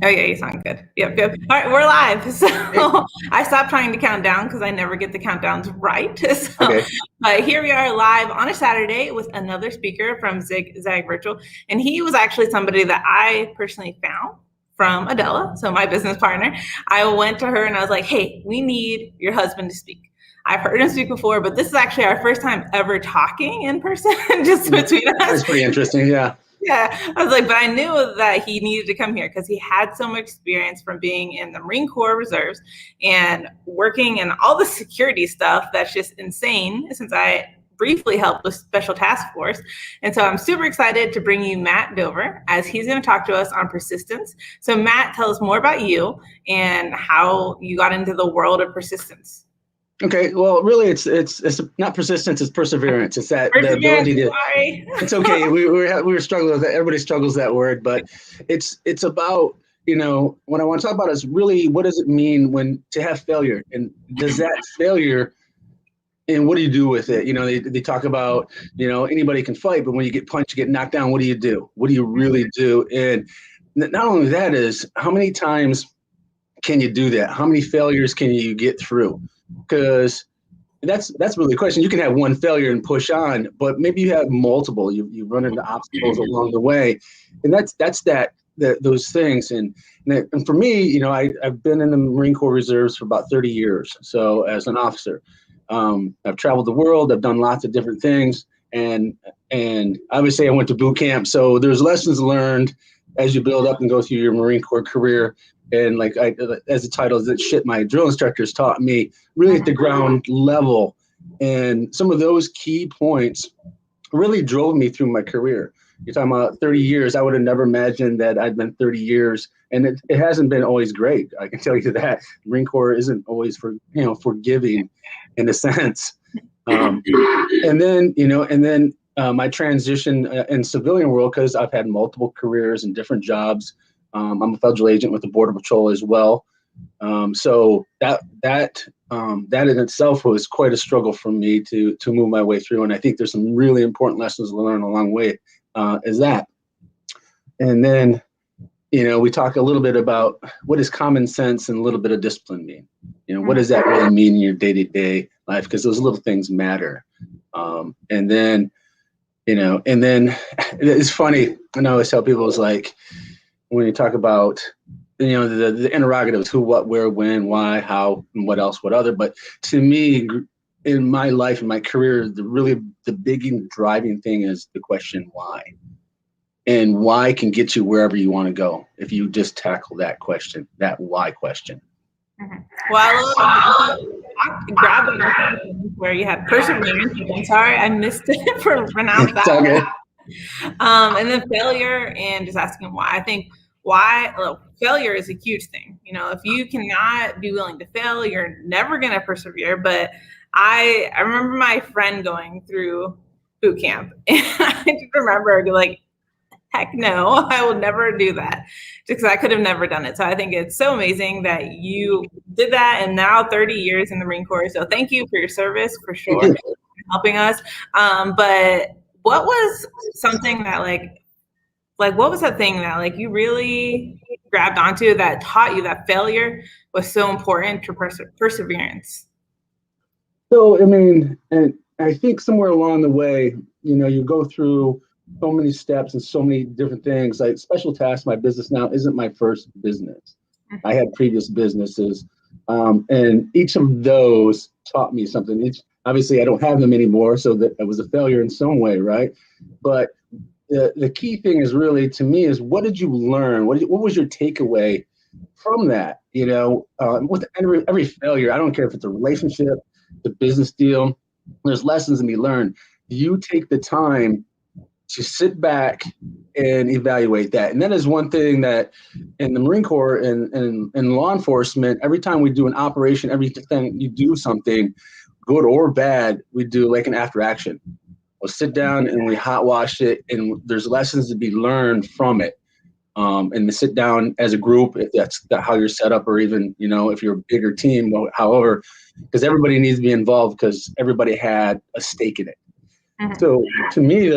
Oh yeah, you sound good. Yep, yep. All right, we're live. So I stopped trying to count down because I never get the countdowns right. So, Okay. but here we are live on a Saturday with another speaker from Zag Virtual, and he was actually somebody that I personally found from Adela, so my business partner. I went to her and I was like, "Hey, we need your husband to speak." I've heard him speak before, but this is actually our first time ever talking in person, just between us. That's pretty interesting. Yeah. Yeah, I was like, but I knew that he needed to come here because he had so much experience from being in the Marine Corps Reserves and working in all the security stuff that's just insane since I briefly helped with Special Task Force. And so I'm super excited to bring you Matt Dover as he's going to talk to us on persistence. So Matt, tell us more about you and how you got into the world of persistence. Okay. Well, really, it's not persistence; it's perseverance. It's that the ability to. Sorry. It's okay. We were struggling with that. Everybody struggles with that word, but it's about what I want to talk about is really what does it mean when to have failure, and does that failure, and what do you do with it? They talk about anybody can fight, but when you get punched, you get knocked down. What do you do? What do you really do? And not only that is how many times can you do that? How many failures can you get through? Because that's really the question. You can have one failure and push on, but maybe you have multiple. You run into obstacles along the way, and that's those things. And for me, I've been in the Marine Corps Reserves for about 30 years. So as an officer, I've traveled the world. I've done lots of different things, and obviously I went to boot camp. So there's lessons learned as you build up and go through your Marine Corps career. And as the title is, shit my drill instructors taught me really at the ground level. And some of those key points really drove me through my career. You're talking about 30 years. I would have never imagined that I'd been 30 years. And it hasn't been always great. I can tell you that. Marine Corps isn't always forgiving in a sense. And then my transition in civilian world, because I've had multiple careers and different jobs. I'm a federal agent with the Border Patrol as well. So that in itself was quite a struggle for me to move my way through. And I think there's some really important lessons to learn along the way is that. And then, we talk a little bit about what is common sense and a little bit of discipline mean. What does that really mean in your day-to-day life? Because those little things matter. And then it's funny. I always tell people it's like, when you talk about, the interrogatives, who, what, where, when, why, how, and what else, what other. But to me, in my life, in my career, the big driving thing is the question why. And why can get you wherever you want to go if you just tackle that question, that why question. Mm-hmm. Well, I grabbed it where you had perseverance. I'm sorry, I missed it for pronouncing that. Okay. And then failure and just asking why. I think failure is a huge thing. If you cannot be willing to fail, you're never going to persevere. But I remember my friend going through boot camp, and I just remember like, heck no, I will never do that because I could have never done it. So I think it's so amazing that you did that, and now 30 years in the Marine Corps. So thank you for your service for sure, helping us. But what was something that what was that thing that you really grabbed onto that taught you that failure was so important to perseverance? So, and I think somewhere along the way, you go through so many steps and so many different things. Like Special Tasks, my business now isn't my first business. I had previous businesses, and each of those taught me something. Obviously, I don't have them anymore, so that was a failure in some way, right? But the key thing is really, to me, is what did you learn? What was your takeaway from that? With every failure, I don't care if it's a relationship, the business deal, there's lessons to be learned. You take the time to sit back and evaluate that. And that is one thing that in the Marine Corps and law enforcement, every time we do an operation, every time you do something, good or bad, we do like an after action. We'll sit down and we hot wash it, and there's lessons to be learned from it. And to sit down as a group, if that's how you're set up, or even, if you're a bigger team, however, because everybody needs to be involved because everybody had a stake in it. Mm-hmm. So to me,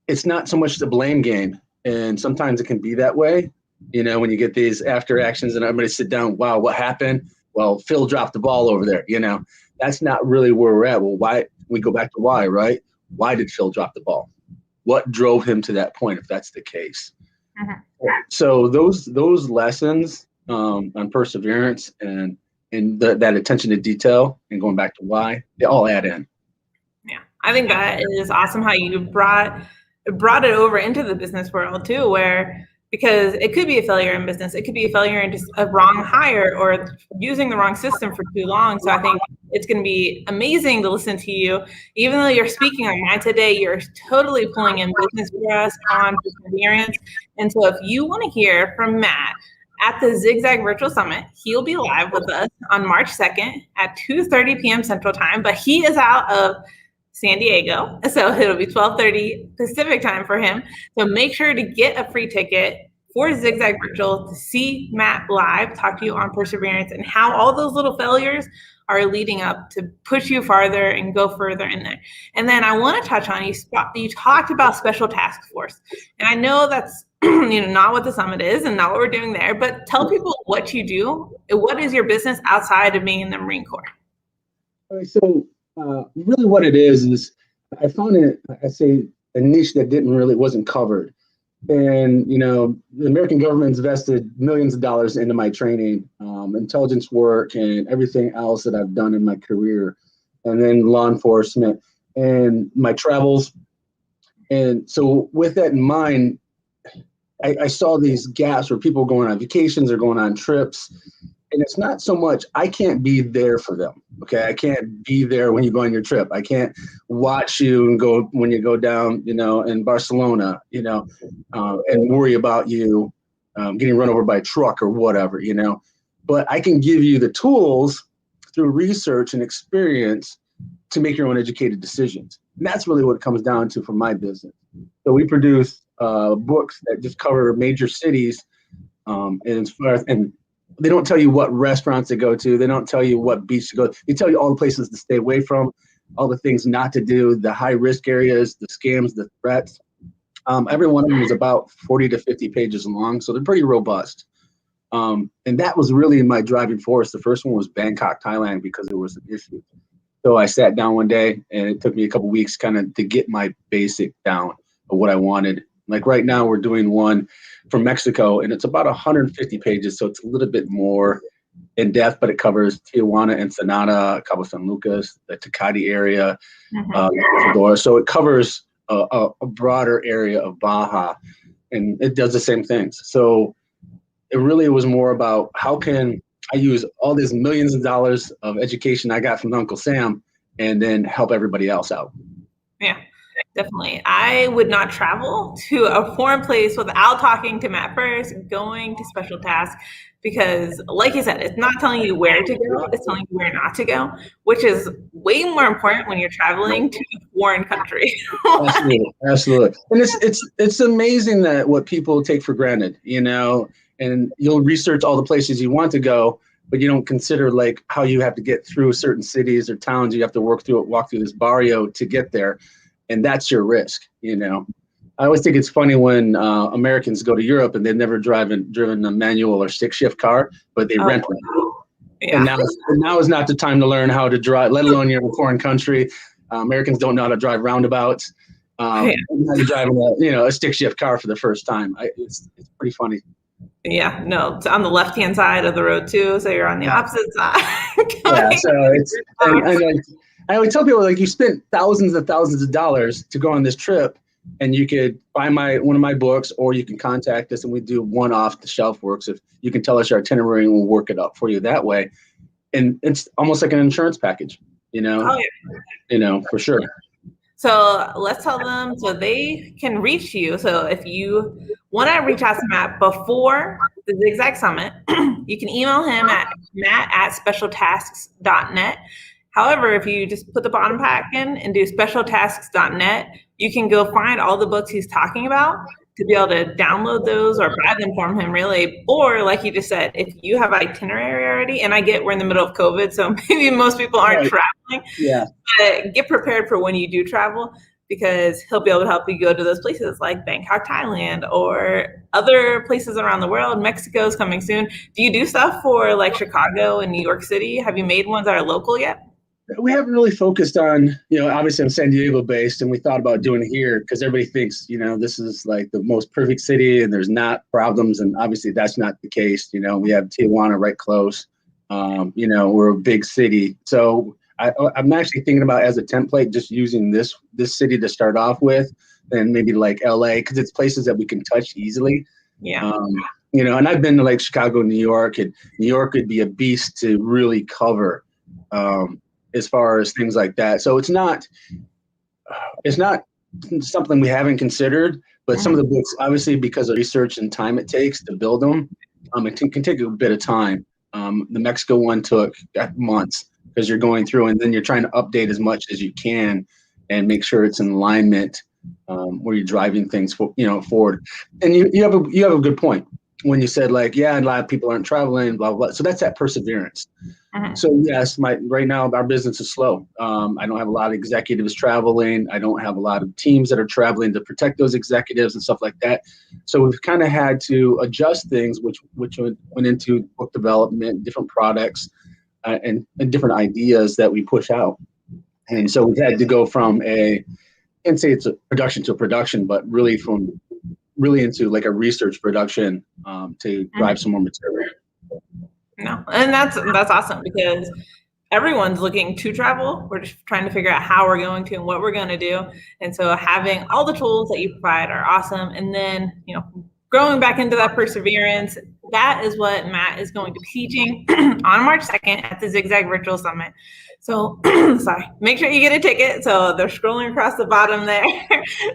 it's not so much the blame game. And sometimes it can be that way. You know, when you get these after actions and everybody sit down, wow, what happened? Well, Phil dropped the ball over there. You know, that's not really where we're at. Well, why? We go back to why, right? Why did Phil drop the ball? What drove him to that point, if that's the case? So those lessons on perseverance and that attention to detail and going back to why, they all add in. Yeah, I think that is awesome how you brought it over into the business world too, where because it could be a failure in business, it could be a failure in just a wrong hire or using the wrong system for too long. So I think it's going to be amazing to listen to you. Even though you're speaking on mine today, you're totally pulling in business for us on perseverance. And so if you want to hear from Matt at the Zigzag Virtual Summit, he'll be live with us on March 2nd at 2:30 p.m. Central Time, but he is out of San Diego, so it'll be 12:30 Pacific time for him. So make sure to get a free ticket for Zigzag Virtual to see Matt live, talk to you on perseverance and how all those little failures are leading up to push you farther and go further in there. And then I want to touch on you talked about Special Task Force, and I know that's not what the summit is and not what we're doing there, but tell people what you do. What is your business outside of being in the Marine Corps? So really what it is I found it, I say, a niche that wasn't covered. And, the American government's invested millions of dollars into my training, intelligence work and everything else that I've done in my career, and then law enforcement and my travels. And so with that in mind, I saw these gaps where people are going on vacations or going on trips. And it's not so much, I can't be there for them. Okay. I can't be there when you go on your trip. I can't watch you and go when you go down, in Barcelona, and worry about you getting run over by a truck or whatever, but I can give you the tools through research and experience to make your own educated decisions. And that's really what it comes down to for my business. So we produce books that just cover major cities. And they don't tell you what restaurants to go to. They don't tell you what beach to go. They tell you all the places to stay away from, all the things not to do, the high risk areas, the scams, the threats. Every one of them is about 40 to 50 pages long. So they're pretty robust. And that was really my driving force. The first one was Bangkok, Thailand, because there was an issue. So I sat down one day and it took me a couple of weeks kind of to get my basic down of what I wanted. Like right now we're doing one from Mexico and it's about 150 pages. So it's a little bit more in depth, but it covers Tijuana, Ensenada, Cabo San Lucas, the Tecate area, so it covers a broader area of Baja, and it does the same things. So it really was more about how can I use all these millions of dollars of education I got from Uncle Sam and then help everybody else out. Yeah. Definitely. I would not travel to a foreign place without talking to Matt first, going to Special Task, because like you said, it's not telling you where to go, it's telling you where not to go, which is way more important when you're traveling to a foreign country. Absolutely. And it's amazing that what people take for granted, and you'll research all the places you want to go, but you don't consider like how you have to get through certain cities or towns. You have to walk through this barrio to get there. And that's your risk, I always think it's funny when Americans go to Europe and they've never driven a manual or stick shift car, but they rent one. Yeah. And now is not the time to learn how to drive, let alone you're in a foreign country. Americans don't know how to drive roundabouts. How to drive a stick shift car for the first time. It's pretty funny. Yeah, no, it's on the left-hand side of the road too, so you're on the opposite side. Yeah, so it's I always tell people, like, you spent thousands and thousands of dollars to go on this trip, and you could buy one of my books, or you can contact us and we do one off the shelf works. If you can tell us your itinerary and we'll work it up for you that way. And it's almost like an insurance package, for sure. So let's tell them so they can reach you. So if you want to reach out to Matt before the Zigzag Summit, you can email him at matt@specialtasks.net. However, if you just put the bottom pack in and do specialtasks.net, you can go find all the books he's talking about to be able to download those or buy them from him, really. Or like you just said, if you have itinerary already, and I get we're in the middle of COVID, so maybe most people aren't traveling, but get prepared for when you do travel, because he'll be able to help you go to those places like Bangkok, Thailand, or other places around the world. Mexico is coming soon. Do you do stuff for like Chicago and New York City? Have you made ones that are local yet? We haven't really focused on, obviously I'm San Diego based, and we thought about doing it here because everybody thinks, this is like the most perfect city and there's not problems. And obviously that's not the case. We have Tijuana right close. We're a big city. So I'm actually thinking about, as a template, just using this city to start off with, and maybe like LA, because it's places that we can touch easily. Yeah. And I've been to like Chicago, New York, and New York would be a beast to really cover. As far as things like that. So it's not something we haven't considered, but some of the books, obviously because of research and time it takes to build them, it can take a bit of time. The Mexico one took months because you're going through and then you're trying to update as much as you can and make sure it's in alignment where you're driving things forward. And you have a good point when you said like, yeah, a lot of people aren't traveling, blah, blah, blah. So that's that perseverance. So yes, right now our business is slow. I don't have a lot of executives traveling. I don't have a lot of teams that are traveling to protect those executives and stuff like that. So we've kind of had to adjust things, which went into book development, different products, and different ideas that we push out. And so we've had to go from I can't say it's a production to a production, but really into like a research production to drive some more material. No, and that's awesome because everyone's looking to travel. We're just trying to figure out how we're going to and what we're going to do. And so having all the tools that you provide are awesome. And then, growing back into that perseverance, that is what Matt is going to be teaching on March 2nd at the Zigzag Virtual Summit. So, sorry, make sure you get a ticket. So they're scrolling across the bottom there.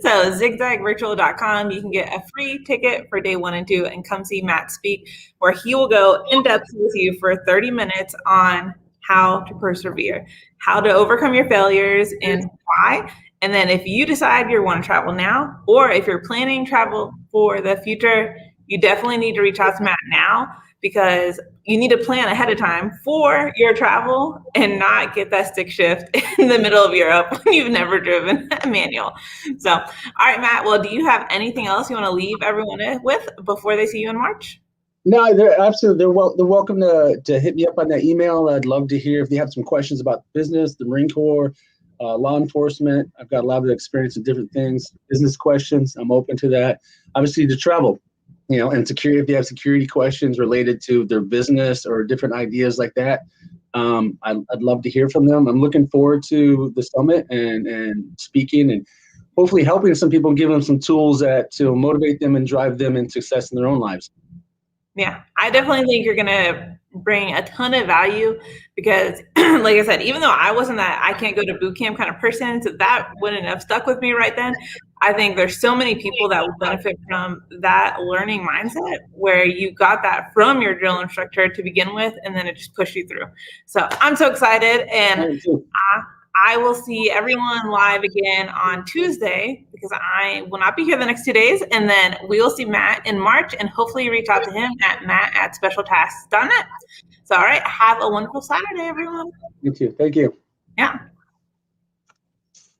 So zigzagvirtual.com, you can get a free ticket for day 1 and 2 and come see Matt speak, where he will go in depth with you for 30 minutes on how to persevere, how to overcome your failures and why. And then if you decide you want to travel now, or if you're planning travel for the future, you definitely need to reach out to Matt now, because you need to plan ahead of time for your travel and not get that stick shift in the middle of Europe when you've never driven a manual. So, all right, Matt, well, do you have anything else you want to leave everyone with before they see you in March? No, they're absolutely, they're welcome to hit me up on that email. I'd love to hear if they have some questions about business, the Marine Corps, law enforcement. I've got a lot of experience in different things, business questions. I'm open to that. Obviously to travel, and security, if they have security questions related to their business or different ideas like that, I'd love to hear from them. I'm looking forward to the summit and speaking and hopefully helping some people, giving them some tools to motivate them and drive them into success in their own lives. Yeah, I definitely think you're going to bring a ton of value because, like I said, even though I wasn't that I can't go to boot camp kind of person, so that wouldn't have stuck with me right then. I think there's so many people that will benefit from that learning mindset where you got that from your drill instructor to begin with, and then it just pushed you through. So I'm so excited, and I will see everyone live again on Tuesday because I will not be here the next 2 days. And then we will see Matt in March, and hopefully reach out to him at matt@specialtasks.net. So, all right, have a wonderful Saturday, everyone. You too. Thank you. Yeah.